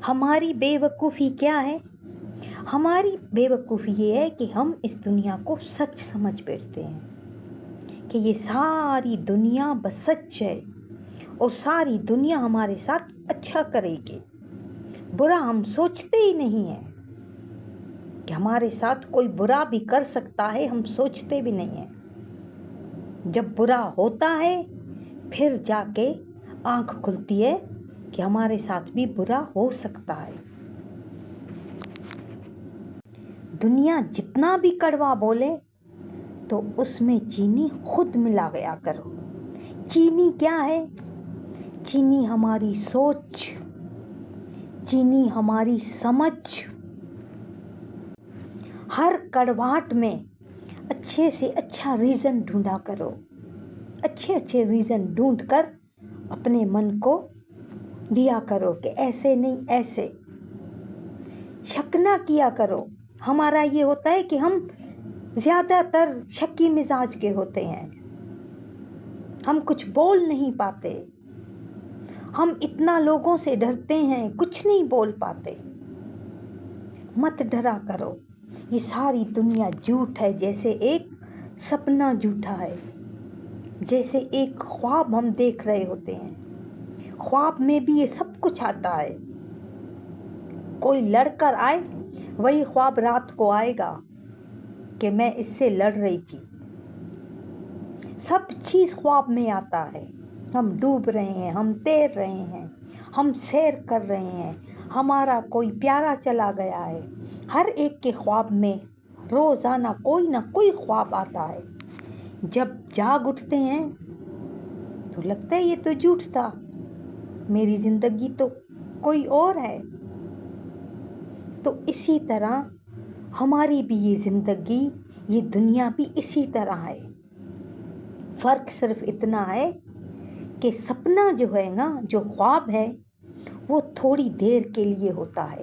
ہماری بے وقوفی کیا ہے؟ ہماری بے وقوفی یہ ہے کہ ہم اس دنیا کو سچ سمجھ بیٹھتے ہیں کہ یہ ساری دنیا بس سچ ہے اور ساری دنیا ہمارے ساتھ اچھا کرے گی۔ برا ہم سوچتے ہی نہیں ہیں کہ ہمارے ساتھ کوئی برا بھی کر سکتا ہے، ہم سوچتے بھی نہیں ہیں۔ جب برا ہوتا ہے پھر جا کے آنکھ کھلتی ہے کہ ہمارے ساتھ بھی برا ہو سکتا ہے۔ دنیا جتنا بھی کڑوا بولے تو اس میں چینی خود ملا گیا کرو۔ چینی کیا ہے؟ چینی ہماری سوچ، چینی ہماری سمجھ۔ ہر کڑواہٹ میں اچھے سے اچھا ریزن ڈھونڈا کرو، اچھے ریزن ڈھونڈ کر اپنے من کو دیا کرو کہ ایسے نہیں ایسے۔ شک نہ کیا کرو۔ ہمارا یہ ہوتا ہے کہ ہم زیادہ تر شکی مزاج کے ہوتے ہیں، ہم کچھ بول نہیں پاتے، ہم اتنا لوگوں سے ڈرتے ہیں، کچھ نہیں بول پاتے۔ مت ڈرا کرو، یہ ساری دنیا جھوٹ ہے، جیسے ایک سپنا جھوٹا ہے، جیسے ایک خواب ہم دیکھ رہے ہوتے ہیں، خواب میں بھی یہ سب کچھ آتا ہے۔ کوئی لڑ کر آئے وہی خواب رات کو آئے گا کہ میں اس سے لڑ رہی تھی۔ سب چیز خواب میں آتا ہے۔ ہم ڈوب رہے ہیں، ہم تیر رہے ہیں، ہم سیر کر رہے ہیں، ہمارا کوئی پیارا چلا گیا ہے۔ ہر ایک کے خواب میں روزانہ کوئی نہ کوئی خواب آتا ہے۔ جب جاگ اٹھتے ہیں تو لگتا ہے یہ تو جھوٹ تھا، میری زندگی تو کوئی اور ہے۔ تو اسی طرح ہماری بھی یہ زندگی، یہ دنیا بھی اسی طرح ہے۔ فرق صرف اتنا ہے کہ سپنا جو ہے نا، جو خواب ہے، وہ تھوڑی دیر کے لیے ہوتا ہے،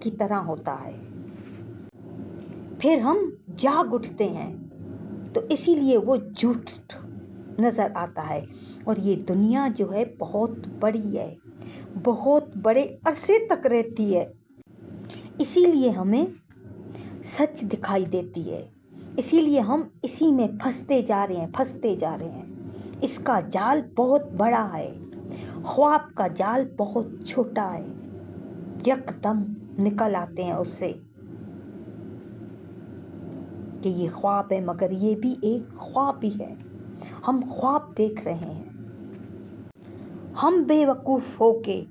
کی طرح ہوتا ہے، پھر ہم جاگ اٹھتے ہیں تو اسی لیے وہ جھوٹ نظر آتا ہے۔ اور یہ دنیا جو ہے بہت بڑی ہے، بہت بڑے عرصے تک رہتی ہے، اسی لیے ہمیں سچ دکھائی دیتی ہے، اسی لیے ہم اسی میں پھنستے جا رہے ہیں۔ اس کا جال بہت بڑا ہے، خواب کا جال بہت چھوٹا ہے، یکدم نکل آتے ہیں اس سے کہ یہ خواب ہے، مگر یہ بھی ایک خواب ہی ہے، ہم خواب دیکھ رہے ہیں۔ ہم بے وقوف ہو کے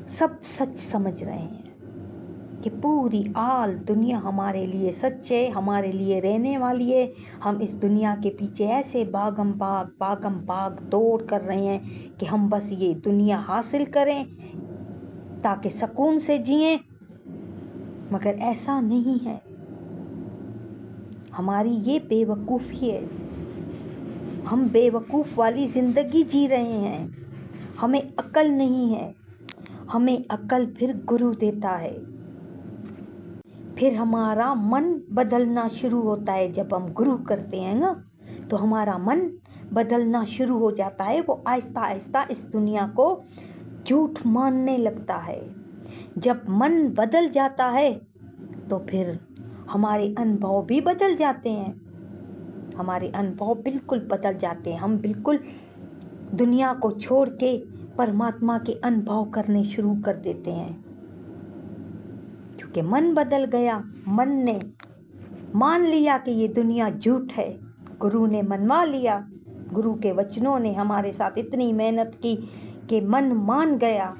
سب سچ سمجھ رہے ہیں کہ پوری آل دنیا ہمارے لیے سچ ہے، ہمارے لیے رہنے والی ہے۔ ہم اس دنیا کے پیچھے ایسے باغم باغ دوڑ کر رہے ہیں کہ ہم بس یہ دنیا حاصل کریں تاکہ سکون سے جئیں، مگر ایسا نہیں ہے۔ ہماری یہ بے وقوفی ہے، ہم بے وقوف والی زندگی جی رہے ہیں، ہمیں عقل نہیں ہے۔ ہمیں عقل پھر گرو دیتا ہے، پھر ہمارا من بدلنا شروع ہوتا ہے۔ جب ہم گرو کرتے ہیں نا تو ہمارا من بدلنا شروع ہو جاتا ہے، وہ آہستہ آہستہ اس دنیا کو جھوٹ ماننے لگتا ہے۔ جب من بدل جاتا ہے تو پھر ہمارے انبھو بھی بدل جاتے ہیں، ہمارے انبھو بالکل بدل جاتے ہیں، ہم بالکل دنیا کو چھوڑ کے پرماتما کے انبھو کرنے شروع کر دیتے ہیں، کیونکہ من بدل گیا، من نے مان لیا کہ یہ دنیا جھوٹ ہے، گرو نے منوا لیا، گرو کے وچنوں نے ہمارے ساتھ اتنی محنت کی کہ من مان گیا،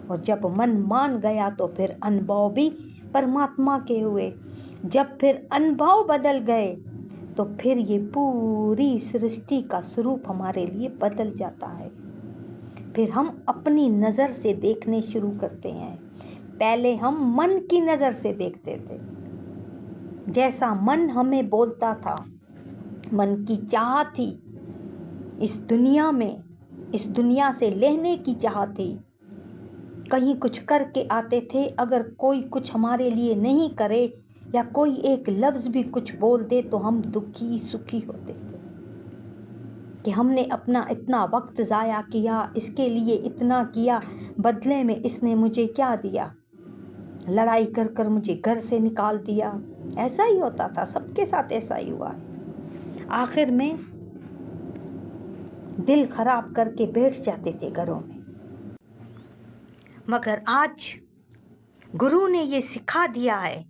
اور جب من مان گیا تو پھر انبھو بھی پرماتما کے ہوئے۔ جب پھر انبھو بدل گئے تو پھر یہ پوری سرشٹی کا سوروپ ہمارے لیے بدل جاتا ہے، پھر ہم اپنی نظر سے دیکھنے شروع کرتے ہیں۔ پہلے ہم من کی نظر سے دیکھتے تھے، جیسا من ہمیں بولتا تھا، من کی چاہت تھی، اس دنیا میں، اس دنیا سے لینے کی چاہت تھی، کہیں کچھ کر کے آتے تھے، اگر کوئی کچھ ہمارے لیے نہیں کرے یا کوئی ایک لفظ بھی کچھ بول دے تو ہم دکھی سکھی ہوتے تھے، کہ ہم نے اپنا اتنا وقت ضائع کیا، اس کے لیے اتنا کیا، بدلے میں اس نے مجھے کیا دیا؟ لڑائی کر کر مجھے گھر سے نکال دیا۔ ایسا ہی ہوتا تھا، سب کے ساتھ ایسا ہی ہوا ہے۔ آخر میں دل خراب کر کے بیٹھ جاتے تھے گھروں میں۔ مگر آج گرو نے یہ سکھا دیا ہے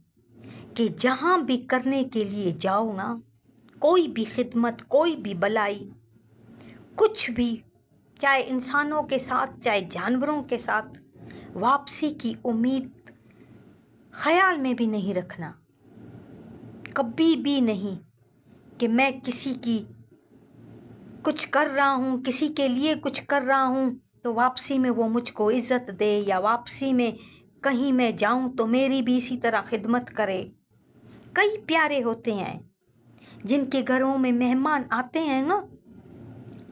کہ جہاں بھی کرنے کے لیے جاؤ نا، کوئی بھی خدمت، کوئی بھی بلائی، کچھ بھی، چاہے انسانوں کے ساتھ چاہے جانوروں کے ساتھ، واپسی کی امید خیال میں بھی نہیں رکھنا، کبھی بھی نہیں کہ میں کسی کی کچھ کر رہا ہوں، کسی کے لیے کچھ کر رہا ہوں تو واپسی میں وہ مجھ کو عزت دے، یا واپسی میں کہیں میں جاؤں تو میری بھی اسی طرح خدمت کرے۔ کئی پیارے ہوتے ہیں جن کے گھروں میں مہمان آتے ہیں نا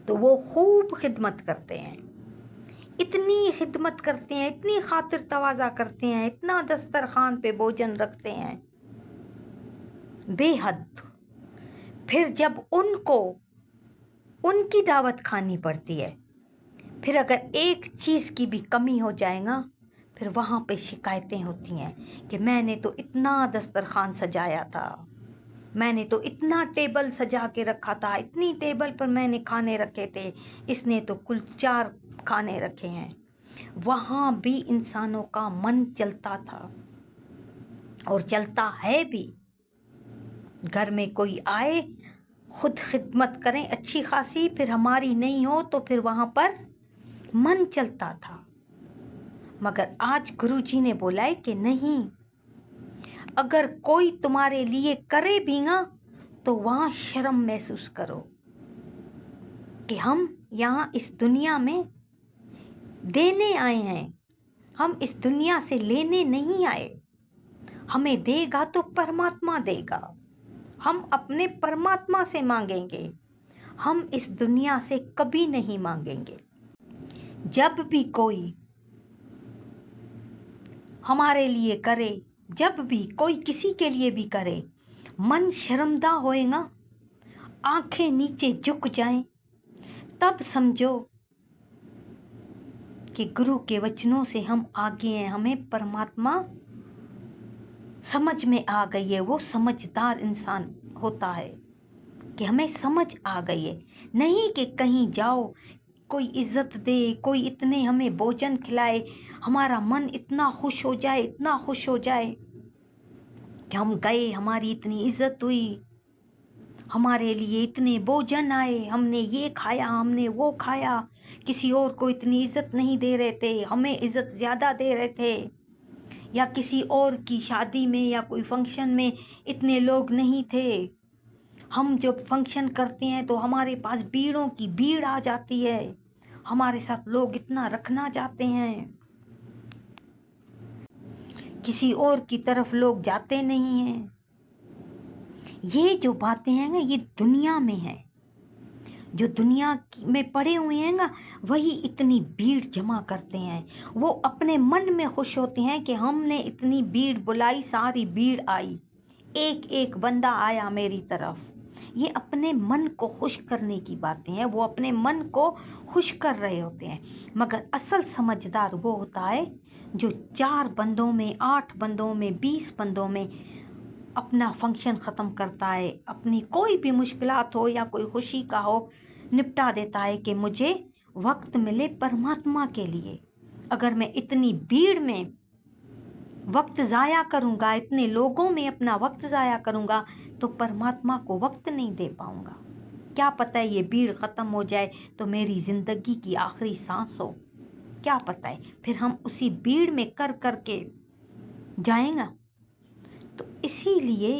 تو وہ خوب خدمت کرتے ہیں، اتنی خدمت کرتے ہیں، اتنی خاطر تواضع کرتے ہیں، اتنا دسترخوان پہ بھوجن رکھتے ہیں، بے حد۔ پھر جب ان کو ان کی دعوت کھانی پڑتی ہے، پھر اگر ایک چیز کی بھی کمی ہو جائے گا، پھر وہاں پہ شکایتیں ہوتی ہیں کہ میں نے تو اتنا دسترخوان سجایا تھا، میں نے تو اتنا ٹیبل سجا کے رکھا تھا، اتنی ٹیبل پر میں نے کھانے رکھے تھے، اس نے تو کل 4 کھانے رکھے ہیں۔ وہاں بھی انسانوں کا من چلتا تھا اور چلتا ہے بھی۔ گھر میں کوئی آئے، خود خدمت کریں اچھی خاصی، پھر ہماری نہیں ہو تو پھر وہاں پر من چلتا تھا۔ مگر آج گرو جی نے بولا ہے کہ نہیں، اگر کوئی تمہارے لیے کرے بھی نا تو وہاں شرم محسوس کرو کہ ہم یہاں اس دنیا میں دینے آئے ہیں، ہم اس دنیا سے لینے نہیں آئے۔ ہمیں دے گا تو پرماتما دے گا، ہم اپنے پرماتما سے مانگیں گے، ہم اس دنیا سے کبھی نہیں مانگیں گے۔ جب بھی کوئی ہمارے لیے کرے، جب بھی کوئی کسی کے لیے بھی کرے، من شرمدہ ہوئے گا، آنکھیں نیچے جھک جائیں، تب سمجھو کہ گرو کے وچنوں سے ہم آگے ہیں، ہمیں پرماتما سمجھ میں آ گئی ہے۔ وہ سمجھدار انسان ہوتا ہے کہ ہمیں سمجھ آ گئی ہے، نہیں کہ کہیں جاؤ کوئی عزت دے، کوئی اتنے ہمیں بھوجن کھلائے، ہمارا من اتنا خوش ہو جائے، اتنا خوش ہو جائے کہ ہم گئے، ہماری اتنی عزت ہوئی، ہمارے لیے اتنے بھوجن آئے، ہم نے یہ کھایا، ہم نے وہ کھایا، کسی اور کو اتنی عزت نہیں دے رہے تھے، ہمیں عزت زیادہ دے رہے تھے، یا کسی اور کی شادی میں یا کوئی فنکشن میں اتنے لوگ نہیں تھے۔ ہم جب فنکشن کرتے ہیں تو ہمارے پاس بھیڑوں کی بھیڑ آ جاتی ہے، ہمارے ساتھ لوگ اتنا رکھنا چاہتے ہیں، کسی اور کی طرف لوگ جاتے نہیں ہیں۔ یہ جو باتیں ہیں نا، یہ دنیا میں ہیں، جو دنیا میں پڑے ہوئے ہیں نا، وہی اتنی بھیڑ جمع کرتے ہیں۔ وہ اپنے من میں خوش ہوتے ہیں کہ ہم نے اتنی بھیڑ بلائی، ساری بھیڑ آئی، ایک ایک بندہ آیا میری طرف۔ یہ اپنے من کو خوش کرنے کی باتیں ہیں، وہ اپنے من کو خوش کر رہے ہوتے ہیں۔ مگر اصل سمجھدار وہ ہوتا ہے جو 4 بندوں میں، 8 بندوں میں، 20 بندوں میں اپنا فنکشن ختم کرتا ہے، اپنی کوئی بھی مشکلات ہو یا کوئی خوشی کا ہو، نپٹا دیتا ہے کہ مجھے وقت ملے پرماتما کے لیے۔ اگر میں اتنی بھیڑ میں وقت ضائع کروں گا، اتنے لوگوں میں اپنا وقت ضائع کروں گا تو پرماتما کو وقت نہیں دے پاؤں گا۔ کیا پتہ ہے یہ بھیڑ ختم ہو جائے تو میری زندگی کی آخری سانس ہو، کیا پتہ ہے پھر ہم اسی بھیڑ میں کر کر کے جائیں گا۔ تو اسی لیے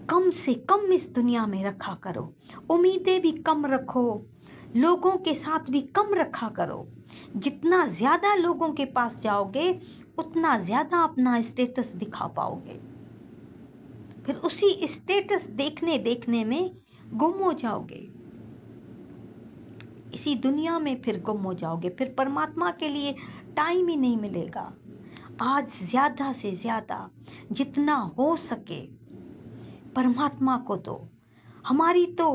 کم سے کم اس دنیا میں رکھا کرو، امیدیں بھی کم رکھو، لوگوں کے ساتھ بھی کم رکھا کرو۔ جتنا زیادہ لوگوں کے پاس جاؤ گے اتنا زیادہ اپنا اسٹیٹس دکھا پاؤ گے، پھر اسی اسٹیٹس دیکھنے دیکھنے میں گم ہو جاؤ گے، اسی دنیا میں پھر گم ہو جاؤ گے، پھر پرماتما کے لیے ٹائم ہی نہیں ملے گا۔ آج زیادہ سے زیادہ جتنا ہو سکے پرماتما کو دو۔ ہماری تو